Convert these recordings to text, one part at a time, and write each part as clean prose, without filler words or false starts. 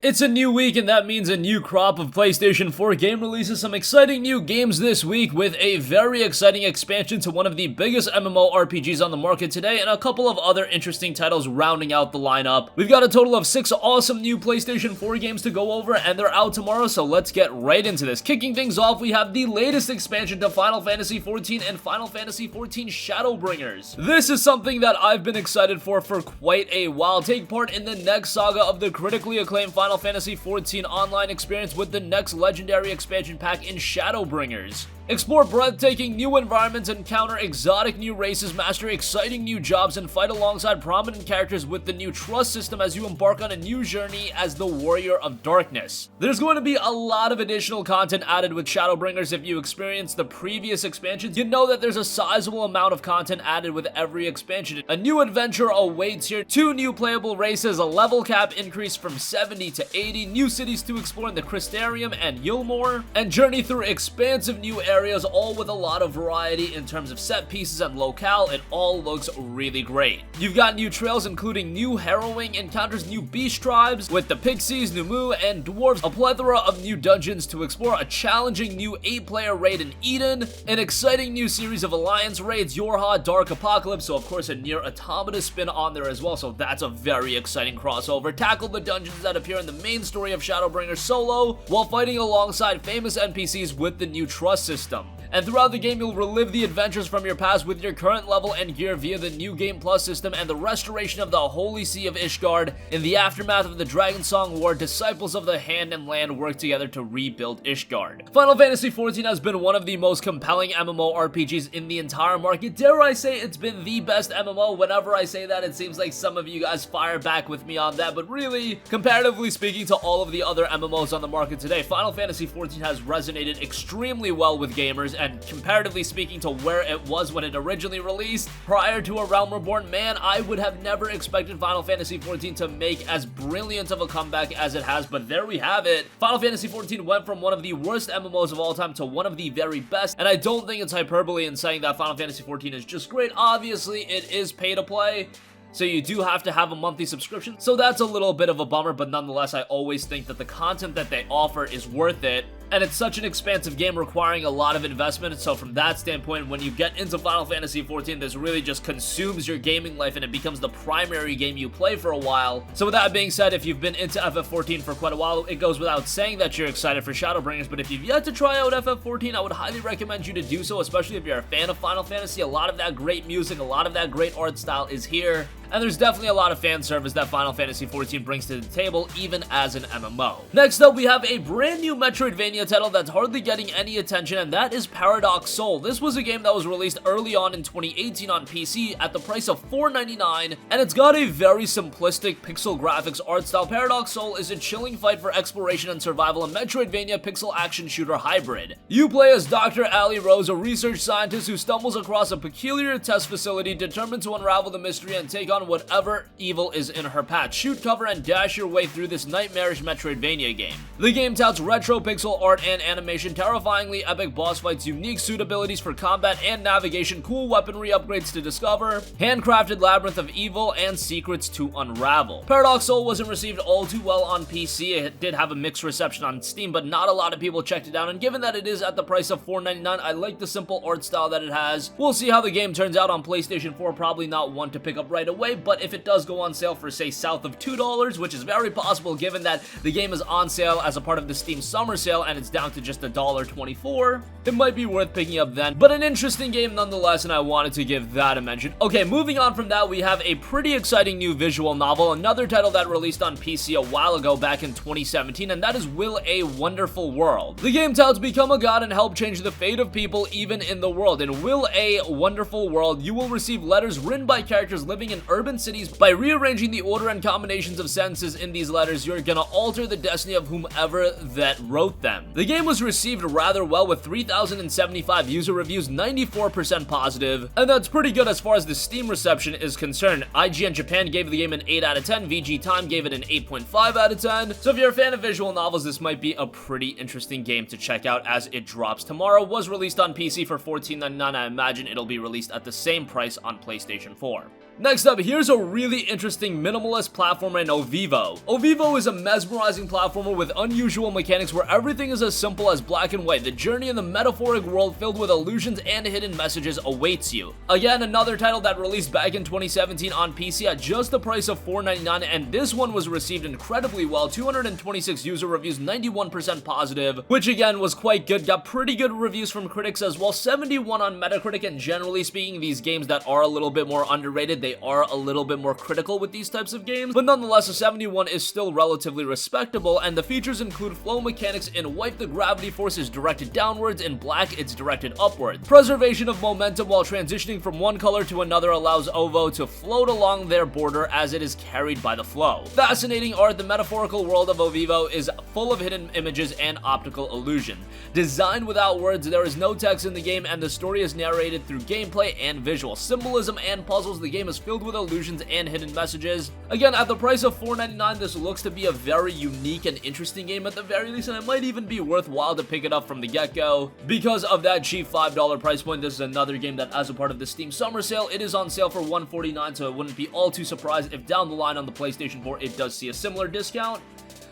It's a new week, and that means a new crop of PlayStation 4 game releases. Some exciting new games this week with a very exciting expansion to one of the biggest MMORPGs on the market today, and a couple of other interesting titles rounding out the lineup. We've got a total of 6 awesome new PlayStation 4 games to go over, and they're out tomorrow, so let's get right into this. Kicking things off, we have the latest expansion to Final Fantasy XIV and Final Fantasy XIV Shadowbringers. This is something that I've been excited for quite a while. Take part in the next saga of the critically acclaimed Final Fantasy XIV online experience with the next legendary expansion pack in Shadowbringers. Explore breathtaking new environments, encounter exotic new races, master exciting new jobs, and fight alongside prominent characters with the new trust system as you embark on a new journey as the Warrior of Darkness. There's going to be a lot of additional content added with Shadowbringers. If you experienced the previous expansions, you know that there's a sizable amount of content added with every expansion. A new adventure awaits here, 2 new playable races, a level cap increase from 70 to 80, new cities to explore in the Crystarium and Yulmore, and journey through expansive new areas, all with a lot of variety in terms of set pieces and locale. It all looks really great. You've got new trails including new harrowing encounters, new beast tribes with the pixies, Numu, and dwarves, a plethora of new dungeons to explore, a challenging new 8-player raid in Eden, an exciting new series of alliance raids, Yorha, Dark Apocalypse, so of course a Nier Automata spin on there as well, so that's a very exciting crossover. Tackle the dungeons that appear in the main story of Shadowbringers solo, while fighting alongside famous NPCs with the new trust system. And throughout the game, you'll relive the adventures from your past with your current level and gear via the New Game Plus system and the restoration of the Holy See of Ishgard. In the aftermath of the Dragon Song War, disciples of the Hand and Land work together to rebuild Ishgard. Final Fantasy XIV has been one of the most compelling MMORPGs in the entire market. Dare I say it's been the best MMO? Whenever I say that, it seems like some of you guys fire back with me on that, but really, comparatively speaking to all of the other MMOs on the market today, Final Fantasy XIV has resonated extremely well with gamers, and comparatively speaking to where it was when it originally released, prior to A Realm Reborn, man, I would have never expected Final Fantasy XIV to make as brilliant of a comeback as it has, but there we have it. Final Fantasy XIV went from one of the worst MMOs of all time to one of the very best, and I don't think it's hyperbole in saying that Final Fantasy XIV is just great. Obviously, it is pay to play, so you do have to have a monthly subscription, so that's a little bit of a bummer, but nonetheless, I always think that the content that they offer is worth it. And it's such an expansive game requiring a lot of investment, so from that standpoint, when you get into Final Fantasy XIV, this really just consumes your gaming life and it becomes the primary game you play for a while. So with that being said, if you've been into FF14 for quite a while, it goes without saying that you're excited for Shadowbringers, but if you've yet to try out FF14, I would highly recommend you to do so, especially if you're a fan of Final Fantasy. A lot of that great music, a lot of that great art style is here, and there's definitely a lot of fan service that Final Fantasy XIV brings to the table, even as an MMO. Next up, we have a brand new Metroidvania title that's hardly getting any attention, and that is Paradoxal. This was a game that was released early on in 2018 on PC at the price of $4.99, and it's got a very simplistic pixel graphics art style. Paradoxal is a chilling fight for exploration and survival, a Metroidvania pixel action shooter hybrid. You play as Dr. Ali Rose, a research scientist who stumbles across a peculiar test facility determined to unravel the mystery and take on whatever evil is in her path. Shoot, cover, and dash your way through this nightmarish Metroidvania game. The game touts retro pixel art and animation, terrifyingly epic boss fights, unique suit abilities for combat and navigation, cool weaponry upgrades to discover, handcrafted labyrinth of evil, and secrets to unravel. Paradoxal wasn't received all too well on PC. It did have a mixed reception on Steam, but not a lot of people checked it out, and given that it is at the price of $4.99, I like the simple art style that it has. We'll see how the game turns out on PlayStation 4, probably not one to pick up right away, but if it does go on sale for, say, south of $2, which is very possible given that the game is on sale as a part of the Steam summer sale and it's down to just $1.24, it might be worth picking up then. But an interesting game nonetheless, and I wanted to give that a mention. Okay, moving on from that, we have a pretty exciting new visual novel, another title that released on PC a while ago back in 2017, and that is Will A Wonderful World. The game touts become a god and help change the fate of people even in the world. In Will A Wonderful World, you will receive letters written by characters living in urban cities. By rearranging the order and combinations of sentences in these letters, you're gonna alter the destiny of whomever that wrote them. The game was received rather well with 3,075 user reviews, 94% positive, and that's pretty good as far as the Steam reception is concerned. IGN Japan gave the game an 8 out of 10, VG Time gave it an 8.5 out of 10, so if you're a fan of visual novels, this might be a pretty interesting game to check out as it drops tomorrow. Was released on PC for $14.99, I imagine it'll be released at the same price on PlayStation 4. Next up, here's a really interesting minimalist platformer in Ovivo. Ovivo is a mesmerizing platformer with unusual mechanics where everything is as simple as black and white. The journey in the metaphoric world filled with illusions and hidden messages awaits you. Again, another title that released back in 2017 on PC at just the price of $4.99, and this one was received incredibly well. 226 user reviews, 91% positive, which again was quite good. Got pretty good reviews from critics as well, 71 on Metacritic, and generally speaking, these games that are a little bit more underrated, they are a little bit more critical with these types of games, but nonetheless, a 71 is still relatively respectable, and the features include flow mechanics. In white, the gravity force is directed downwards, in black, it's directed upwards. Preservation of momentum while transitioning from one color to another allows Ovo to float along their border as it is carried by the flow. Fascinating art. The metaphorical world of Ovivo is full of hidden images and optical illusion. Designed without words, there is no text in the game, and the story is narrated through gameplay and visual symbolism and puzzles. The game is filled with illusions and hidden messages. Again, at the price of $4.99, this looks to be a very unique and interesting game at the very least, and it might even be worthwhile to pick it up from the get-go. Because of that cheap $5 price point, this is another game that, as a part of the Steam Summer Sale, it is on sale for $149, so I wouldn't be all too surprised if down the line on the PlayStation 4 it does see a similar discount.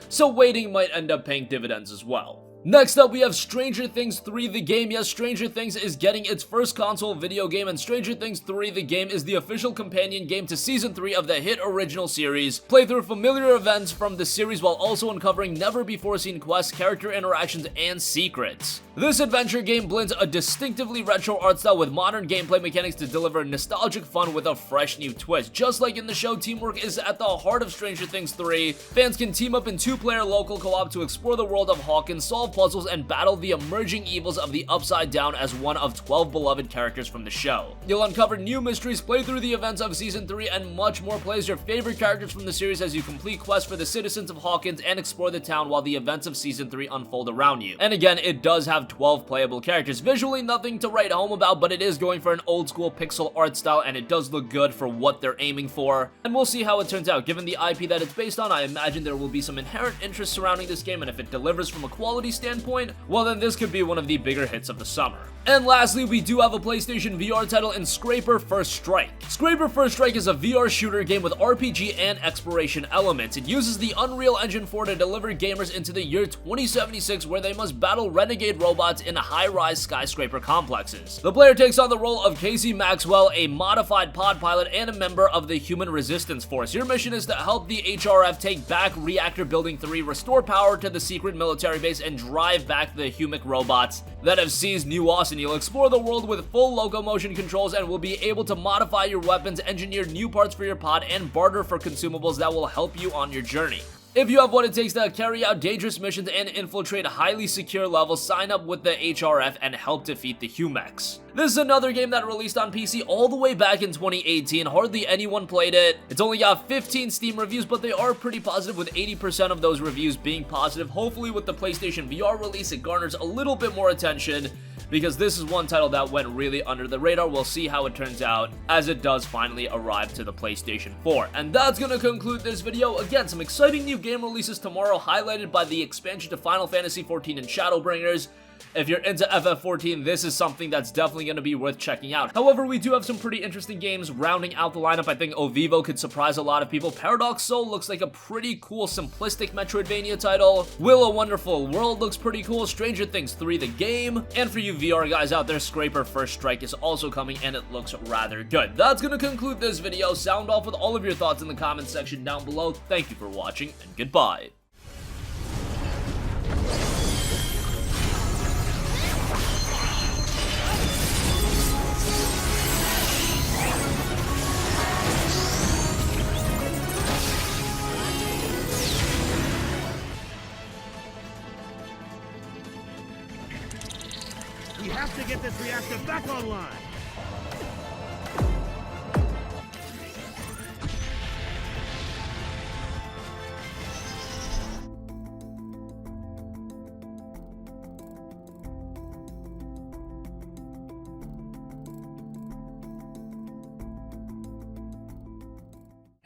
So waiting might end up paying dividends as well. Next up, we have Stranger Things 3 the game. Yes, Stranger Things is getting its first console video game, and Stranger Things 3 the game is the official companion game to Season 3 of the hit original series. Play through familiar events from the series while also uncovering never-before-seen quests, character interactions, and secrets. This adventure game blends a distinctively retro art style with modern gameplay mechanics to deliver nostalgic fun with a fresh new twist. Just like in the show, teamwork is at the heart of Stranger Things 3. Fans can team up in two-player local co-op to explore the world of Hawkins, solve puzzles, and battle the emerging evils of the Upside Down as one of 12 beloved characters from the show. You'll uncover new mysteries, play through the events of Season 3, and much more. Play as your favorite characters from the series as you complete quests for the citizens of Hawkins and explore the town while the events of Season 3 unfold around you. And again, it does have 12 playable characters. Visually, nothing to write home about, but it is going for an old school pixel art style, and it does look good for what they're aiming for. And we'll see how it turns out. Given the IP that it's based on, I imagine there will be some inherent interest surrounding this game, and if it delivers from a quality standpoint, well then this could be one of the bigger hits of the summer. And lastly, we do have a PlayStation VR title in Scraper First Strike. Scraper First Strike is a VR shooter game with RPG and exploration elements. It uses the Unreal Engine 4 to deliver gamers into the year 2076, where they must battle renegade robots in high-rise skyscraper complexes. The player takes on the role of Casey Maxwell, a modified pod pilot and a member of the Human Resistance Force. Your mission is to help the HRF take back Reactor Building 3, restore power to the secret military base, and drive back the humic robots that have seized New Austin. You'll explore the world with full locomotion controls and will be able to modify your weapons, engineer new parts for your pod, and barter for consumables that will help you on your journey. If you have what it takes to carry out dangerous missions and infiltrate highly secure levels, sign up with the HRF and help defeat the Humex. This is another game that released on PC all the way back in 2018. Hardly anyone played it. It's only got 15 Steam reviews, but they are pretty positive, with 80% of those reviews being positive. Hopefully with the PlayStation VR release, it garners a little bit more attention, because this is one title that went really under the radar. We'll see how it turns out as it does finally arrive to the PlayStation 4. And that's gonna conclude this video. Again, some exciting new game releases tomorrow, highlighted by the expansion to Final Fantasy XIV and Shadowbringers. If you're into FF14, this is something that's definitely going to be worth checking out. However, we do have some pretty interesting games rounding out the lineup. I think Ovivo could surprise a lot of people. Paradoxal looks like a pretty cool, simplistic Metroidvania title. Will a Wonderful World looks pretty cool. Stranger Things 3 the game. And for you VR guys out there, Scraper First Strike is also coming, and it looks rather good. That's going to conclude this video. Sound off with all of your thoughts in the comments section down below. Thank you for watching, and goodbye. We have to get this reactor back online!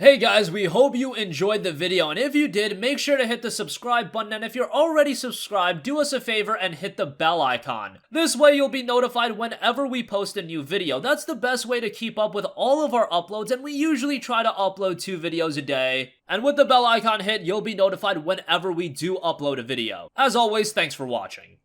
Hey guys, we hope you enjoyed the video, and if you did, make sure to hit the subscribe button, and if you're already subscribed, do us a favor and hit the bell icon. This way you'll be notified whenever we post a new video. That's the best way to keep up with all of our uploads, and we usually try to upload 2 videos a day. And with the bell icon hit, you'll be notified whenever we do upload a video. As always, thanks for watching.